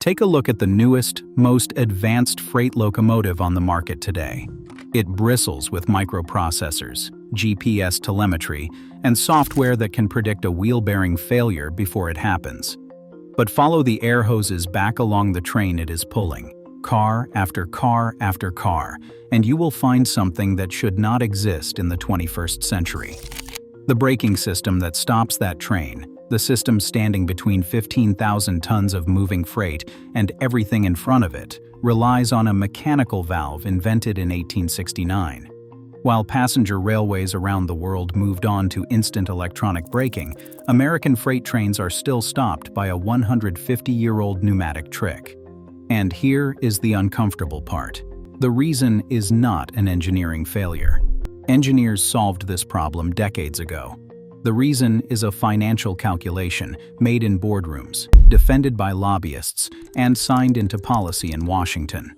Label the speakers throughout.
Speaker 1: Take a look at the newest, most advanced freight locomotive on the market today. It bristles with microprocessors, GPS telemetry, and software that can predict a wheel bearing failure before it happens. But follow the air hoses back along the train it is pulling, car after car after car, and you will find something that should not exist in the 21st century. The braking system that stops that train, the system standing between 15,000 tons of moving freight and everything in front of it, relies on a mechanical valve invented in 1869. While passenger railways around the world moved on to instant electronic braking, American freight trains are still stopped by a 150-year-old pneumatic trick. And here is the uncomfortable part. The reason is not an engineering failure. Engineers solved this problem decades ago. The reason is a financial calculation made in boardrooms, defended by lobbyists, and signed into policy in Washington.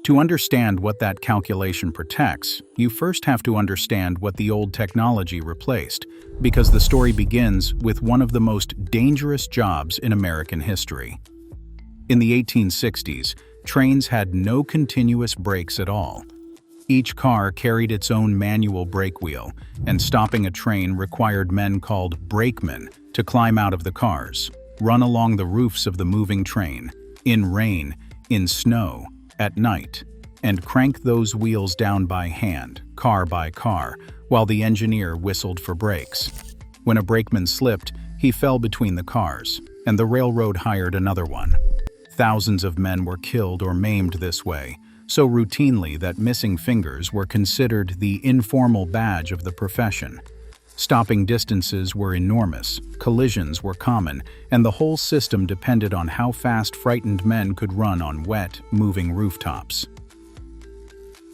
Speaker 1: To understand what that calculation protects, you first have to understand what the old technology replaced, because the story begins with one of the most dangerous jobs in American history. In the 1860s, trains had no continuous brakes at all. Each car carried its own manual brake wheel, and stopping a train required men called brakemen to climb out of the cars, run along the roofs of the moving train, in rain, in snow, at night, and crank those wheels down by hand, car by car, while the engineer whistled for brakes. When a brakeman slipped, he fell between the cars, and the railroad hired another one. Thousands of men were killed or maimed this way, so routinely that missing fingers were considered the informal badge of the profession. Stopping distances were enormous, collisions were common, and the whole system depended on how fast frightened men could run on wet, moving rooftops.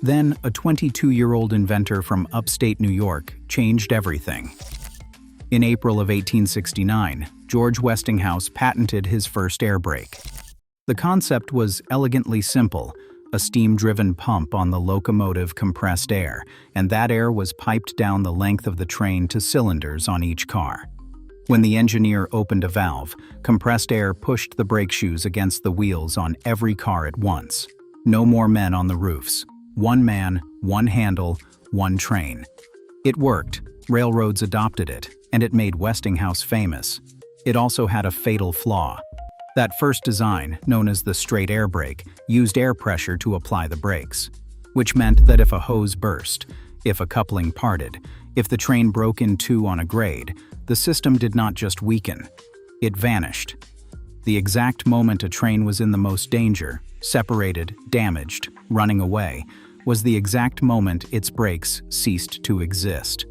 Speaker 1: Then, a 22-year-old inventor from upstate New York changed everything. In April of 1869, George Westinghouse patented his first air brake. The concept was elegantly simple: a steam-driven pump on the locomotive compressed air, and that air was piped down the length of the train to cylinders on each car. When the engineer opened a valve, compressed air pushed the brake shoes against the wheels on every car at once. No more men on the roofs. One man, one handle, one train. It worked. Railroads adopted it, and it made Westinghouse famous. It also had a fatal flaw. That first design, known as the straight air brake, used air pressure to apply the brakes, which meant that if a hose burst, if a coupling parted, if the train broke in two on a grade, the system did not just weaken, it vanished. The exact moment a train was in the most danger, separated, damaged, running away, was the exact moment its brakes ceased to exist.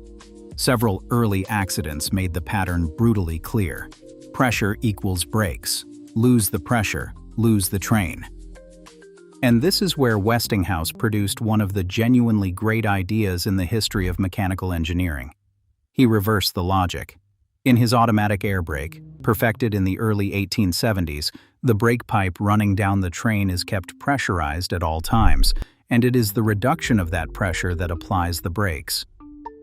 Speaker 1: Several early accidents made the pattern brutally clear. Pressure equals brakes. Lose the pressure, lose the train. And this is where Westinghouse produced one of the genuinely great ideas in the history of mechanical engineering. He reversed the logic. In his automatic air brake, perfected in the early 1870s, the brake pipe running down the train is kept pressurized at all times, and it is the reduction of that pressure that applies the brakes.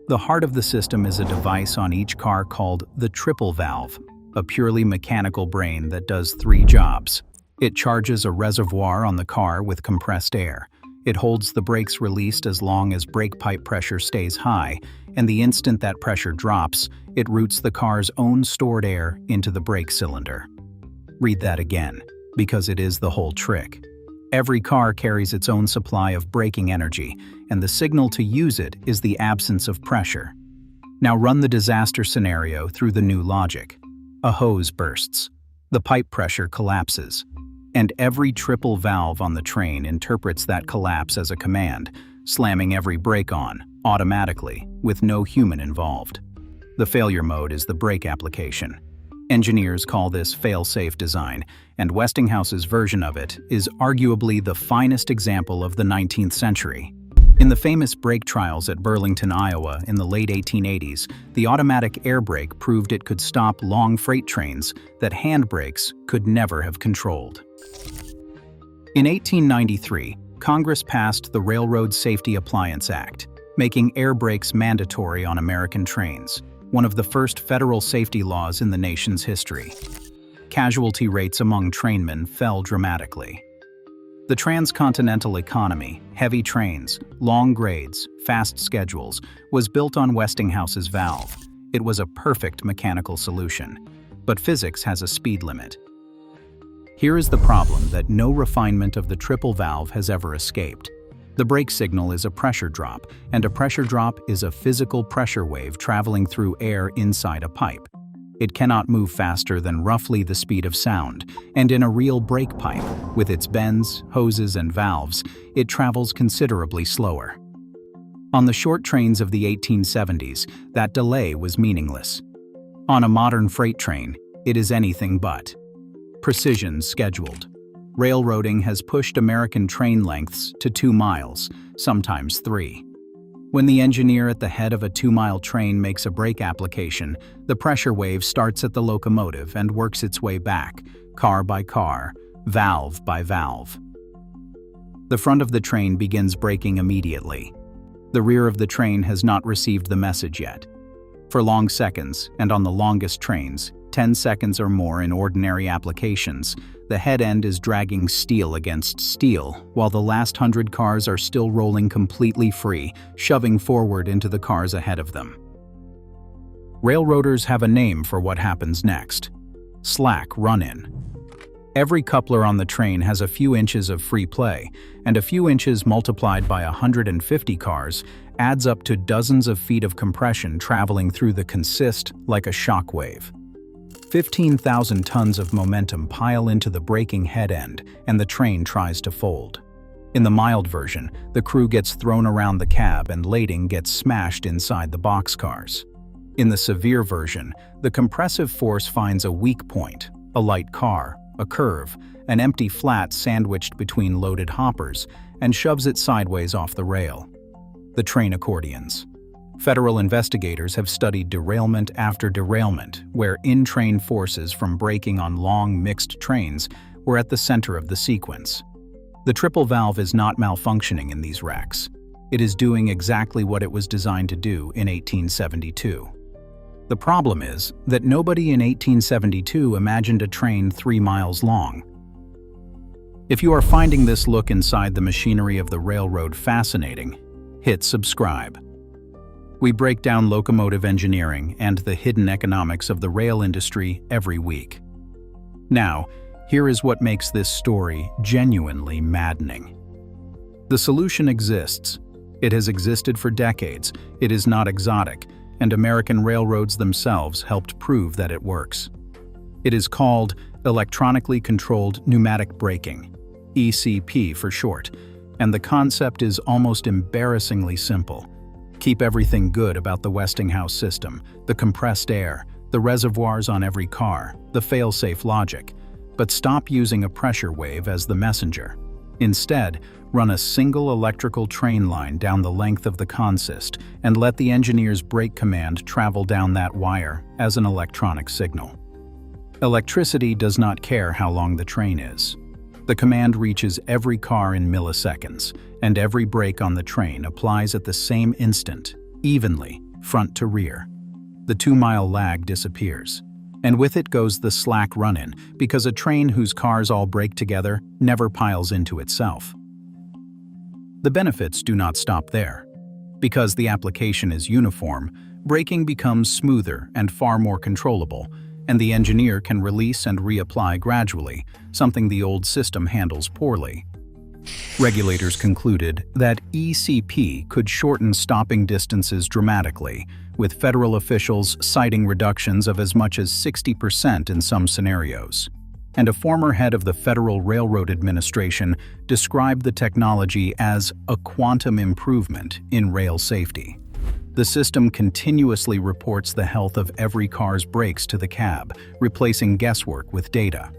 Speaker 1: The heart of the system is a device on each car called the triple valve, a purely mechanical brain that does three jobs. It charges a reservoir on the car with compressed air. It holds the brakes released as long as brake pipe pressure stays high, and the instant that pressure drops, it routes the car's own stored air into the brake cylinder. Read that again, because it is the whole trick. Every car carries its own supply of braking energy, and the signal to use it is the absence of pressure. Now run the disaster scenario through the new logic. A hose bursts. The pipe pressure collapses. And every triple valve on the train interprets that collapse as a command, slamming every brake on, automatically, with no human involved. The failure mode is the brake application. Engineers call this failsafe design, and Westinghouse's version of it is arguably the finest example of the 19th century. In the famous brake trials at Burlington, Iowa in the late 1880s, the automatic air brake proved it could stop long freight trains that hand brakes could never have controlled. In 1893, Congress passed the Railroad Safety Appliance Act, making air brakes mandatory on American trains, one of the first federal safety laws in the nation's history. casualty rates among trainmen fell dramatically. The transcontinental economy, heavy trains, long grades, fast schedules, was built on Westinghouse's valve. It was a perfect mechanical solution. But physics has a speed limit. Here is the problem that no refinement of the triple valve has ever escaped. The brake signal is a pressure drop, and a pressure drop is a physical pressure wave traveling through air inside a pipe. It cannot move faster than roughly the speed of sound, and in a real brake pipe, with its bends, hoses, and valves, it travels considerably slower. On the short trains of the 1870s, that delay was meaningless. On a modern freight train, it is anything but. Precision scheduled. Railroading has pushed American train lengths to 2 miles, sometimes 3. When the engineer at the head of a 2-mile train makes a brake application, the pressure wave starts at the locomotive and works its way back, car by car, valve by valve. The front of the train begins braking immediately. The rear of the train has not received the message yet. For long seconds, and on the longest trains, 10 seconds or more in ordinary applications, the head end is dragging steel against steel, while the last 100 cars are still rolling completely free, shoving forward into the cars ahead of them. Railroaders have a name for what happens next: slack run-in. Every coupler on the train has a few inches of free play, and a few inches multiplied by 150 cars adds up to dozens of feet of compression traveling through the consist like a shock wave. 15,000 tons of momentum pile into the braking head end, and the train tries to fold. In the mild version, the crew gets thrown around the cab and lading gets smashed inside the boxcars. In the severe version, the compressive force finds a weak point, a light car, a curve, an empty flat sandwiched between loaded hoppers, and shoves it sideways off the rail. The train accordions. Federal investigators have studied derailment after derailment, where in-train forces from braking on long, mixed trains were at the center of the sequence. The triple valve is not malfunctioning in these wrecks. It is doing exactly what it was designed to do in 1872. The problem is that nobody in 1872 imagined a train 3 miles long. If you are finding this look inside the machinery of the railroad fascinating, hit subscribe. We break down locomotive engineering and the hidden economics of the rail industry every week. Now, here is what makes this story genuinely maddening. The solution exists. It has existed for decades. It is not exotic, and American railroads themselves helped prove that it works. It is called electronically controlled pneumatic braking, ECP for short, and the concept is almost embarrassingly simple. Keep everything good about the Westinghouse system, the compressed air, the reservoirs on every car, the failsafe logic, but stop using a pressure wave as the messenger. Instead, run a single electrical train line down the length of the consist and let the engineer's brake command travel down that wire as an electronic signal. Electricity does not care how long the train is. The command reaches every car in milliseconds, and every brake on the train applies at the same instant, evenly, front to rear. The 2-mile lag disappears. And with it goes the slack run-in, because a train whose cars all brake together never piles into itself. The benefits do not stop there. Because the application is uniform, braking becomes smoother and far more controllable, and the engineer can release and reapply gradually, something the old system handles poorly. Regulators concluded that ECP could shorten stopping distances dramatically, with federal officials citing reductions of as much as 60% in some scenarios. And a former head of the Federal Railroad Administration described the technology as a quantum improvement in rail safety. The system continuously reports the health of every car's brakes to the cab, replacing guesswork with data.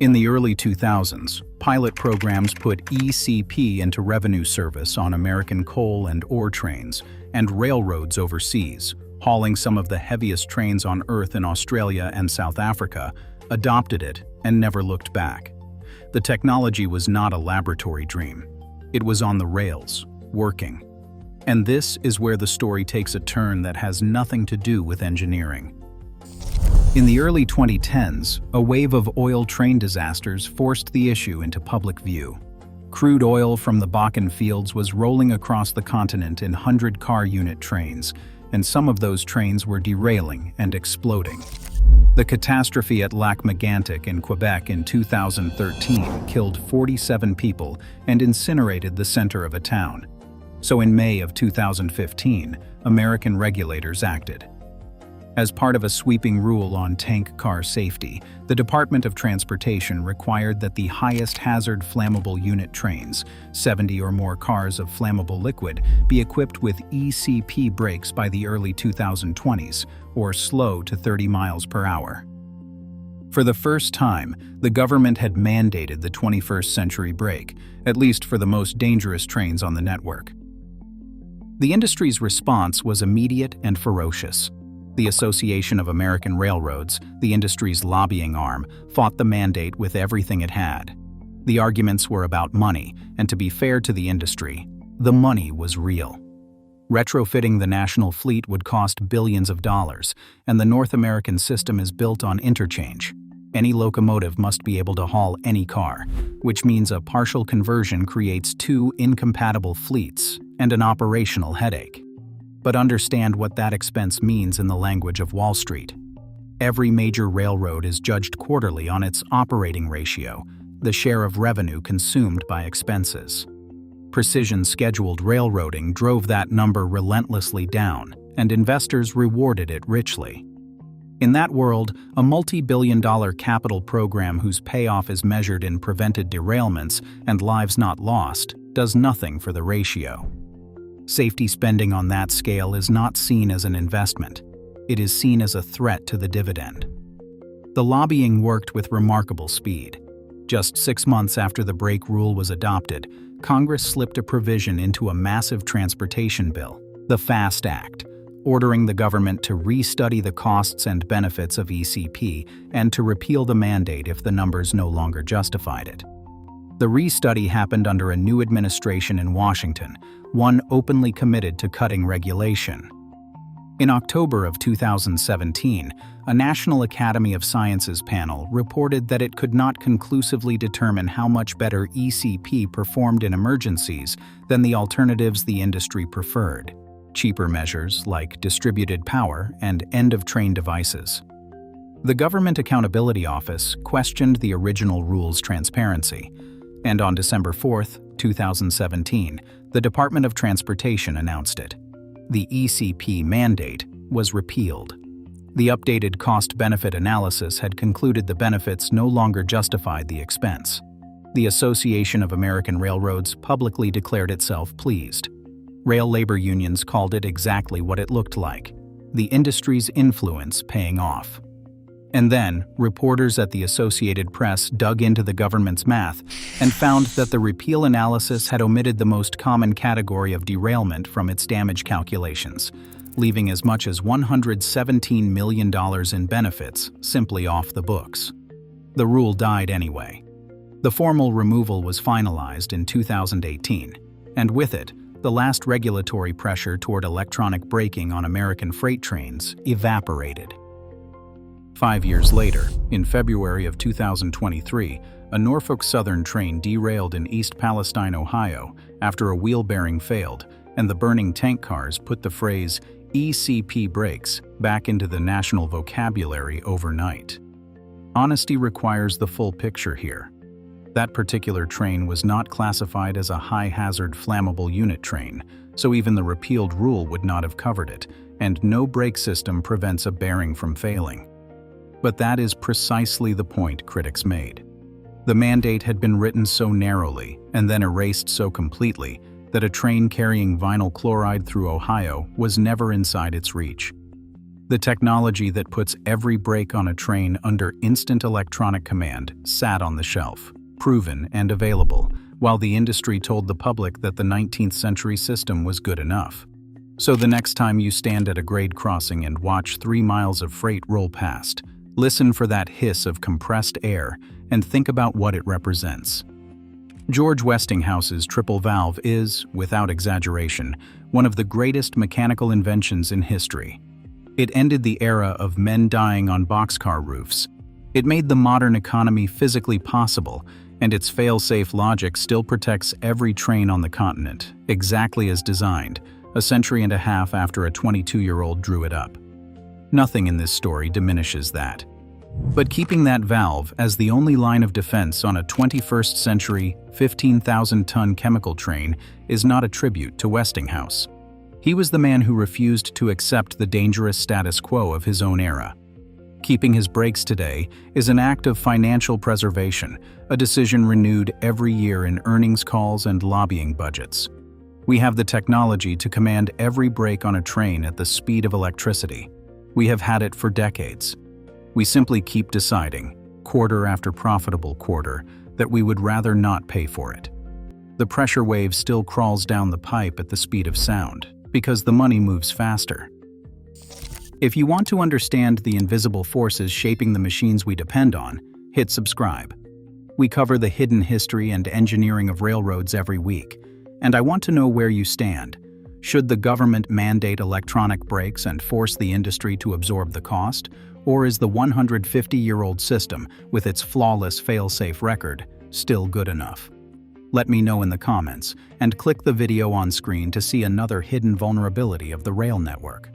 Speaker 1: In the early 2000s, pilot programs put ECP into revenue service on American coal and ore trains and railroads overseas, hauling some of the heaviest trains on Earth in Australia and South Africa, adopted it and never looked back. The technology was not a laboratory dream. It was on the rails, working. And this is where the story takes a turn that has nothing to do with engineering. In the early 2010s, a wave of oil train disasters forced the issue into public view. Crude oil from the Bakken fields was rolling across the continent in 100-car unit trains, and some of those trains were derailing and exploding. The catastrophe at Lac-Mégantic in Quebec in 2013 killed 47 people and incinerated the center of a town. So in May of 2015, American regulators acted. As part of a sweeping rule on tank car safety, the Department of Transportation required that the highest hazard flammable unit trains, 70 or more cars of flammable liquid, be equipped with ECP brakes by the early 2020s, or slow to 30 miles per hour. For the first time, the government had mandated the 21st century brake, at least for the most dangerous trains on the network. The industry's response was immediate and ferocious. The Association of American Railroads, the industry's lobbying arm, fought the mandate with everything it had. The arguments were about money, and to be fair to the industry, the money was real. Retrofitting the national fleet would cost billions of dollars, and the North American system is built on interchange. Any locomotive must be able to haul any car, which means a partial conversion creates two incompatible fleets and an operational headache. But understand what that expense means in the language of Wall Street. Every major railroad is judged quarterly on its operating ratio, the share of revenue consumed by expenses. Precision scheduled railroading drove that number relentlessly down, and investors rewarded it richly. In that world, a multi-billion-dollar capital program whose payoff is measured in prevented derailments and lives not lost does nothing for the ratio. Safety spending on that scale is not seen as an investment. It is seen as a threat to the dividend. The lobbying worked with remarkable speed. Just 6 months after the brake rule was adopted, Congress slipped a provision into a massive transportation bill, the FAST Act, ordering the government to restudy the costs and benefits of ECP and to repeal the mandate if the numbers no longer justified it. The restudy happened under a new administration in Washington, one openly committed to cutting regulation. In October of 2017, a National Academy of Sciences panel reported that it could not conclusively determine how much better ECP performed in emergencies than the alternatives the industry preferred, cheaper measures like distributed power and end-of-train devices. The Government Accountability Office questioned the original rule's transparency, and on December 4, 2017, the Department of Transportation announced it. The ECP mandate was repealed. The updated cost-benefit analysis had concluded the benefits no longer justified the expense. The Association of American Railroads publicly declared itself pleased. Rail labor unions called it exactly what it looked like: the industry's influence paying off. And then, reporters at the Associated Press dug into the government's math and found that the repeal analysis had omitted the most common category of derailment from its damage calculations, leaving as much as $117 million in benefits simply off the books. The rule died anyway. The formal removal was finalized in 2018, and with it, the last regulatory pressure toward electronic braking on American freight trains evaporated. 5 years later, in February of 2023, a Norfolk Southern train derailed in East Palestine, Ohio, after a wheel bearing failed, and the burning tank cars put the phrase ECP brakes back into the national vocabulary overnight. Honesty requires the full picture here. That particular train was not classified as a high-hazard flammable unit train, so even the repealed rule would not have covered it, and no brake system prevents a bearing from failing. But that is precisely the point critics made. The mandate had been written so narrowly and then erased so completely that a train carrying vinyl chloride through Ohio was never inside its reach. The technology that puts every brake on a train under instant electronic command sat on the shelf, proven and available, while the industry told the public that the 19th century system was good enough. So the next time you stand at a grade crossing and watch 3 miles of freight roll past, listen for that hiss of compressed air and think about what it represents. George Westinghouse's triple valve is, without exaggeration, one of the greatest mechanical inventions in history. It ended the era of men dying on boxcar roofs. It made the modern economy physically possible, and its fail-safe logic still protects every train on the continent, exactly as designed, a century and a half after a 22-year-old drew it up. Nothing in this story diminishes that. But keeping that valve as the only line of defense on a 21st century, 15,000-ton chemical train is not a tribute to Westinghouse. He was the man who refused to accept the dangerous status quo of his own era. Keeping his brakes today is an act of financial preservation, a decision renewed every year in earnings calls and lobbying budgets. We have the technology to command every brake on a train at the speed of electricity. We have had it for decades. We simply keep deciding, quarter after profitable quarter, that we would rather not pay for it. The pressure wave still crawls down the pipe at the speed of sound, because the money moves faster. If you want to understand the invisible forces shaping the machines we depend on, hit subscribe. We cover the hidden history and engineering of railroads every week, and I want to know where you stand. Should the government mandate electronic brakes and force the industry to absorb the cost, or is the 150-year-old system, with its flawless fail-safe record, still good enough? Let me know in the comments, and click the video on screen to see another hidden vulnerability of the rail network.